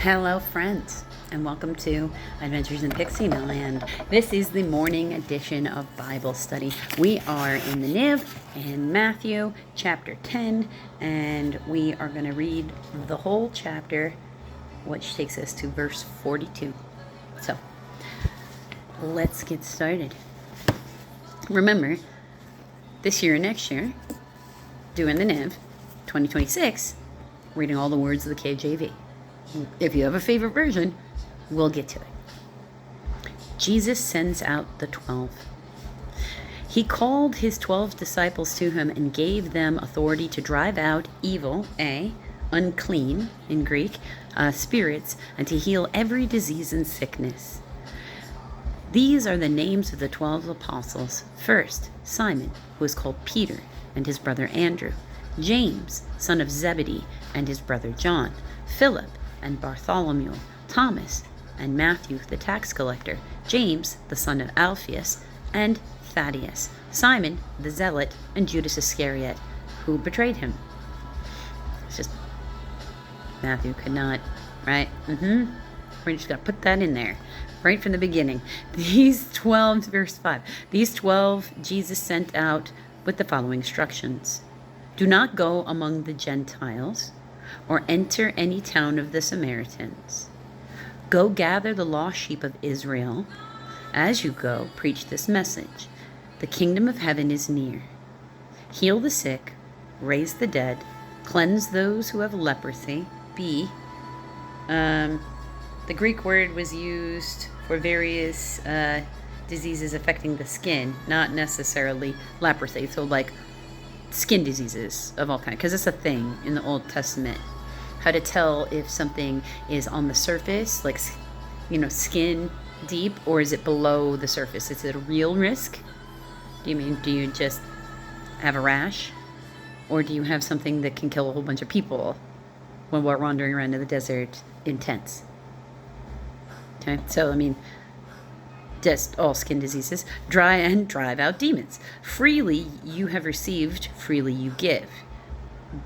Hello, friends, and welcome to Adventures in Pixie Land. This is the morning edition of Bible study. We are in the NIV in Matthew chapter 10, and we are going to read the whole chapter, which takes us to verse 42. So, let's get started. Remember, this year and next year, doing the NIV 2026, reading all the words of the KJV. If you have a favorite version, we'll get to it. Jesus sends out the 12. He called his 12 disciples to him and gave them authority to drive out evil, unclean in Greek, spirits, and to heal every disease and sickness. These are the names of the 12 apostles. First, Simon, who is called Peter, and his brother Andrew. James, son of Zebedee, and his brother John. Philip, and Bartholomew, Thomas, and Matthew the tax collector, James the son of Alphaeus, and Thaddeus, Simon the zealot, and Judas Iscariot, who betrayed him. It's just, Matthew could not, right? We're just going to put that in there, right from the beginning. These 12, verse 5, these 12 Jesus sent out with the following instructions. Do not go among the Gentiles, or enter any town of the Samaritans. Go gather the lost sheep of Israel. As you go, preach this message. The kingdom of heaven is near. Heal the sick, raise the dead, cleanse those who have leprosy. The Greek word was used for various diseases affecting the skin, not necessarily leprosy. So like skin diseases of all kinds, because it's a thing in the Old Testament. How to tell if something is on the surface, like, skin deep, or is it below the surface? Is it a real risk? Do you just have a rash? Or do you have something that can kill a whole bunch of people when we're wandering around in the desert in tents? Okay, so just all skin diseases. Drive out demons. Freely you have received, freely you give.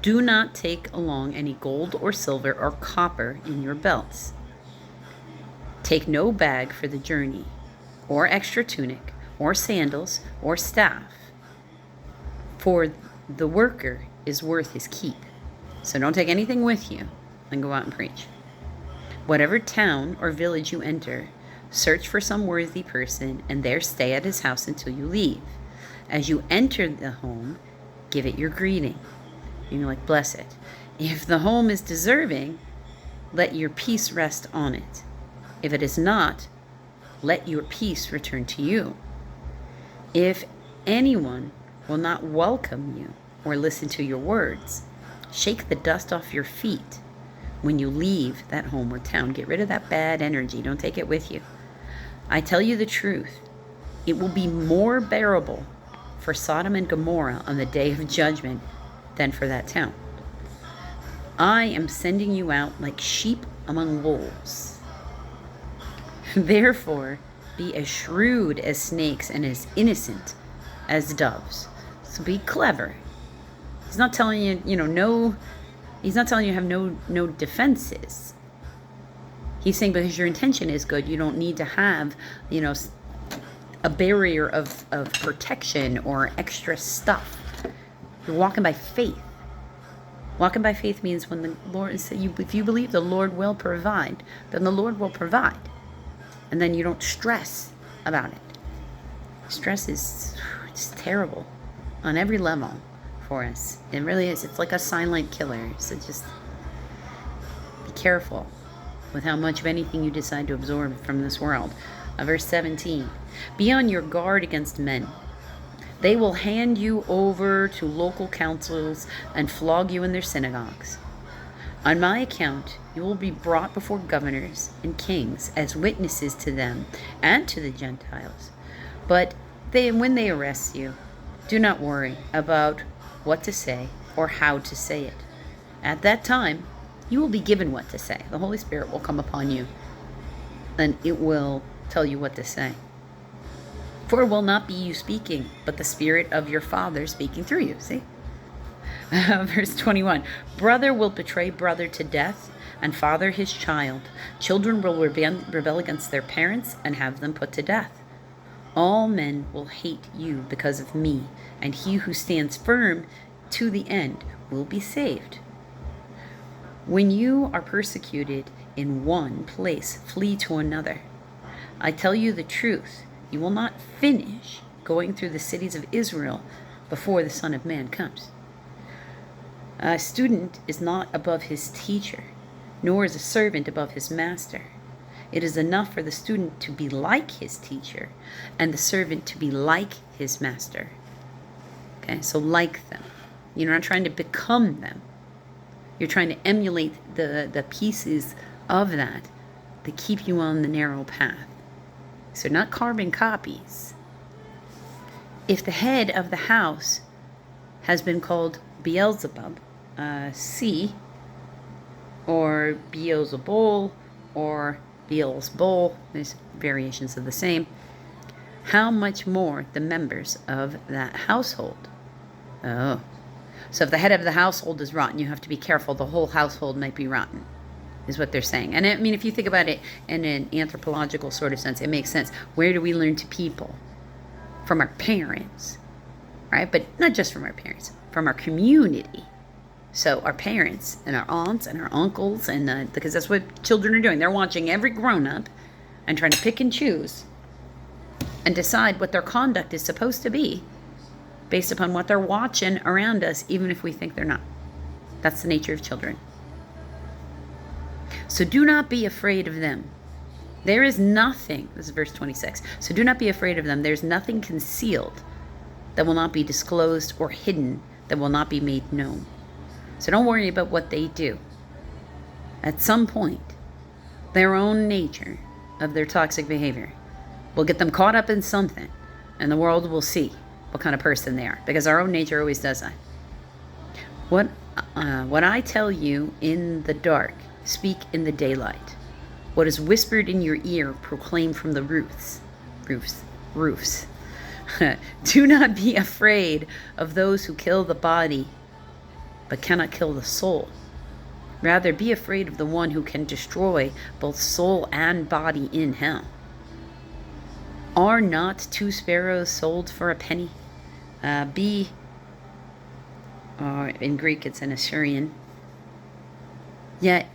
Do not take along any gold or silver or copper in your belts. Take no bag for the journey, or extra tunic, or sandals, or staff. For the worker is worth his keep. So don't take anything with you and go out and preach. Whatever town or village you enter, search for some worthy person and there stay at his house until you leave. As you enter the home, give it your greeting. Bless it. If the home is deserving, let your peace rest on it. If it is not, let your peace return to you. If anyone will not welcome you or listen to your words, shake the dust off your feet when you leave that home or town. Get rid of that bad energy. Don't take it with you. I tell you the truth, it will be more bearable for Sodom and Gomorrah on the day of judgment than for that town. I am sending you out like sheep among wolves. Therefore, be as shrewd as snakes and as innocent as doves. So be clever. He's not telling you, he's not telling you have no defenses. He's saying because your intention is good, you don't need to have, a barrier of protection or extra stuff. You're walking by faith. Walking by faith means when the Lord said, if you believe the Lord will provide, then the Lord will provide. And then you don't stress about it. Stress is just terrible on every level for us. It really is. It's like a silent killer. So just be careful with how much of anything you decide to absorb from this world. Verse 17, be on your guard against men. They will hand you over to local councils and flog you in their synagogues. On my account, you will be brought before governors and kings as witnesses to them and to the Gentiles. But when they arrest you, do not worry about what to say or how to say it. At that time, you will be given what to say. The Holy Spirit will come upon you, and it will tell you what to say. For it will not be you speaking, but the Spirit of your Father speaking through you. See? Verse 21. Brother will betray brother to death, and father his child. Children will rebel against their parents and have them put to death. All men will hate you because of me, and he who stands firm to the end will be saved. When you are persecuted in one place, flee to another. I tell you the truth, you will not finish going through the cities of Israel before the Son of Man comes. A student is not above his teacher, nor is a servant above his master. It is enough for the student to be like his teacher and the servant to be like his master. Okay, so like them. You're not trying to become them. You're trying to emulate the pieces of that keep you on the narrow path. So not carbon copies. If the head of the house has been called Beelzebub, C, or Beelzebul, or Beelzebul, there's variations of the same, how much more the members of that household? Oh. So if the head of the household is rotten, you have to be careful. The whole household might be rotten, is what they're saying. And I mean, if you think about it in an anthropological sort of sense, it makes sense. Where do we learn to people? From our parents, right? But not just from our parents, from our community. So our parents and our aunts and our uncles, and because that's what children are doing. They're watching every grown-up and trying to pick and choose and decide what their conduct is supposed to be based upon what they're watching around us, even if we think they're not. That's the nature of children. So do not be afraid of them. There is nothing, this is verse 26, so do not be afraid of them. There's nothing concealed that will not be disclosed, or hidden that will not be made known. So don't worry about what they do. At some point, their own nature of their toxic behavior will get them caught up in something, and the world will see what kind of person they are, because our own nature always does that. What I tell you in the dark, speak in the daylight. What is whispered in your ear, proclaim from the roofs. Do not be afraid of those who kill the body, but cannot kill the soul. Rather, be afraid of the one who can destroy both soul and body in hell. Are not 2 sparrows sold for a penny? In Greek it's an Assyrian. Yet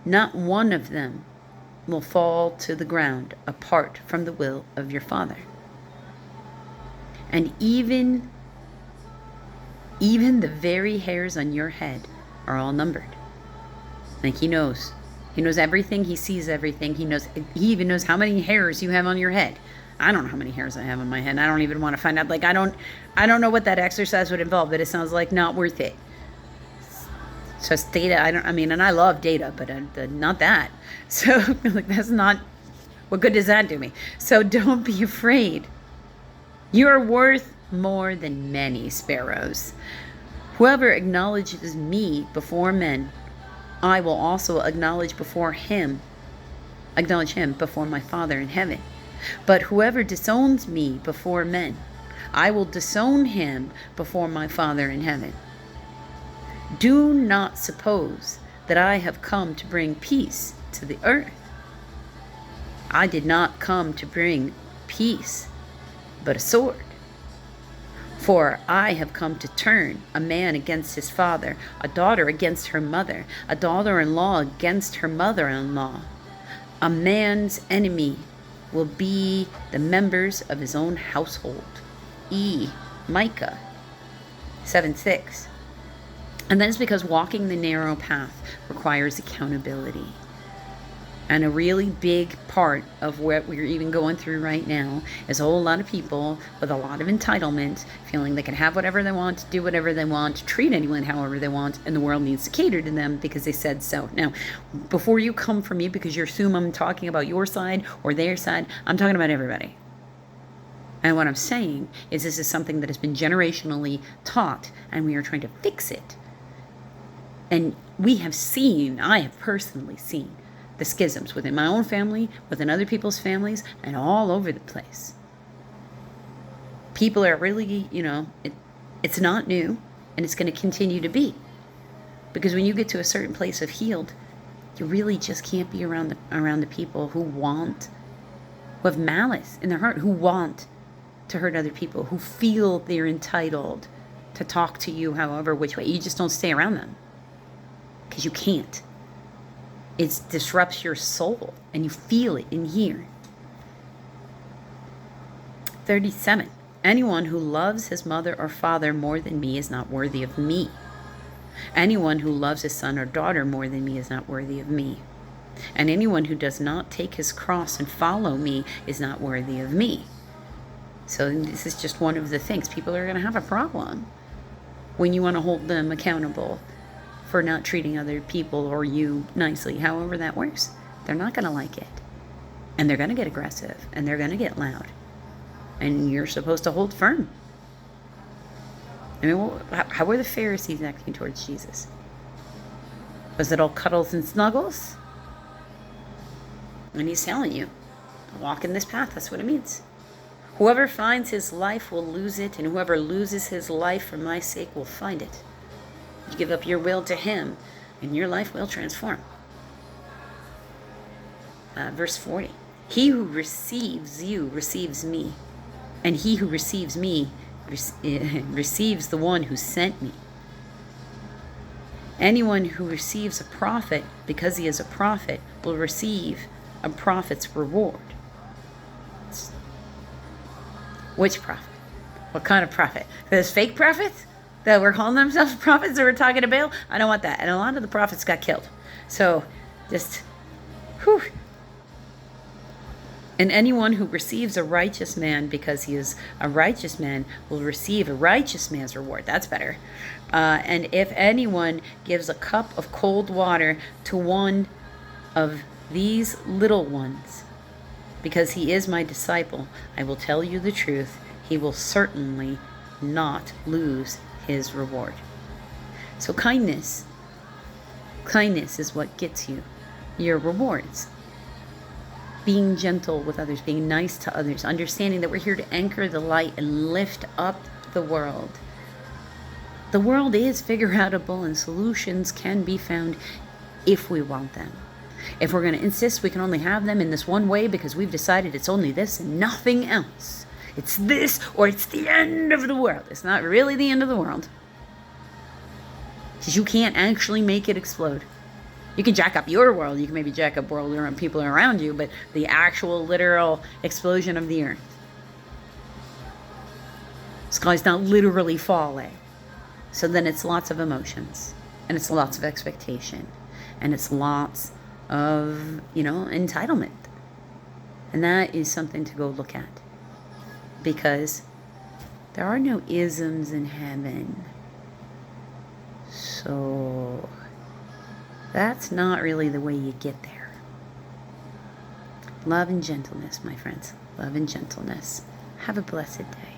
not one of them will fall to the ground apart from the will of your Father. And even the very hairs on your head are all numbered. Like he knows everything. He sees everything. He even knows how many hairs you have on your head. I don't know how many hairs I have on my head. I don't even want to find out. Like I don't know what that exercise would involve, but it sounds like not worth it. So it's data. And I love data, but not that. So like that's not. What good does that do me? So don't be afraid. You are worth more than many sparrows. Whoever acknowledges me before men, I will also acknowledge him before my Father in heaven. But whoever disowns me before men, I will disown him before my Father in heaven. Do not suppose that I have come to bring peace to the earth. I did not come to bring peace, but a sword. For I have come to turn a man against his father, a daughter against her mother, a daughter-in-law against her mother-in-law. A man's enemy will be the members of his own household. Micah 7:6. And that is because walking the narrow path requires accountability. And a really big part of what we're even going through right now is a whole lot of people with a lot of entitlement, feeling they can have whatever they want, do whatever they want, treat anyone however they want, and the world needs to cater to them because they said so. Now, before you come for me because you assume I'm talking about your side or their side, I'm talking about everybody. And what I'm saying is this is something that has been generationally taught, and we are trying to fix it. And I have personally seen the schisms within my own family, within other people's families, and all over the place. People are really, it's not new, and it's going to continue to be. Because when you get to a certain place of healed, You really just can't be around the people who have malice in their heart, who want to hurt other people, who feel they're entitled to talk to you however which way. You just don't stay around them because you can't. It disrupts your soul and you feel it in here. 37. Anyone who loves his mother or father more than me is not worthy of me. Anyone who loves his son or daughter more than me is not worthy of me. And anyone who does not take his cross and follow me is not worthy of me. So this is just one of the things. People are going to have a problem when you want to hold them accountable for not treating other people or you nicely, however that works. They're not going to like it. And they're going to get aggressive. And they're going to get loud. And you're supposed to hold firm. I mean, how were the Pharisees acting towards Jesus? Was it all cuddles and snuggles? And he's telling you, walk in this path. That's what it means. Whoever finds his life will lose it, and whoever loses his life for my sake will find it. You give up your will to him, and your life will transform. Verse 40. He who receives you receives me, and he who receives me receives the one who sent me. Anyone who receives a prophet because he is a prophet will receive a prophet's reward. Which prophet? What kind of prophet? Those fake prophets that were calling themselves prophets that were talking to Baal? I don't want that. And a lot of the prophets got killed. So just, whew. And anyone who receives a righteous man because he is a righteous man will receive a righteous man's reward. That's better. And if anyone gives a cup of cold water to one of these little ones, because he is my disciple, I will tell you the truth, he will certainly not lose his reward. So kindness is what gets you your rewards. Being gentle with others, being nice to others, understanding that we're here to anchor the light and lift up the world. The world is figure-outable and solutions can be found if we want them. If we're going to insist we can only have them in this one way because we've decided it's only this and nothing else. It's this or it's the end of the world. It's not really the end of the world. Because you can't actually make it explode. You can jack up your world. You can maybe jack up world around people around you, but the actual literal explosion of the earth. The sky's not literally falling. So then it's lots of emotions. And it's lots of expectation. And it's lots of, entitlement. And that is something to go look at. Because there are no isms in heaven. So that's not really the way you get there. Love and gentleness, my friends. Love and gentleness. Have a blessed day.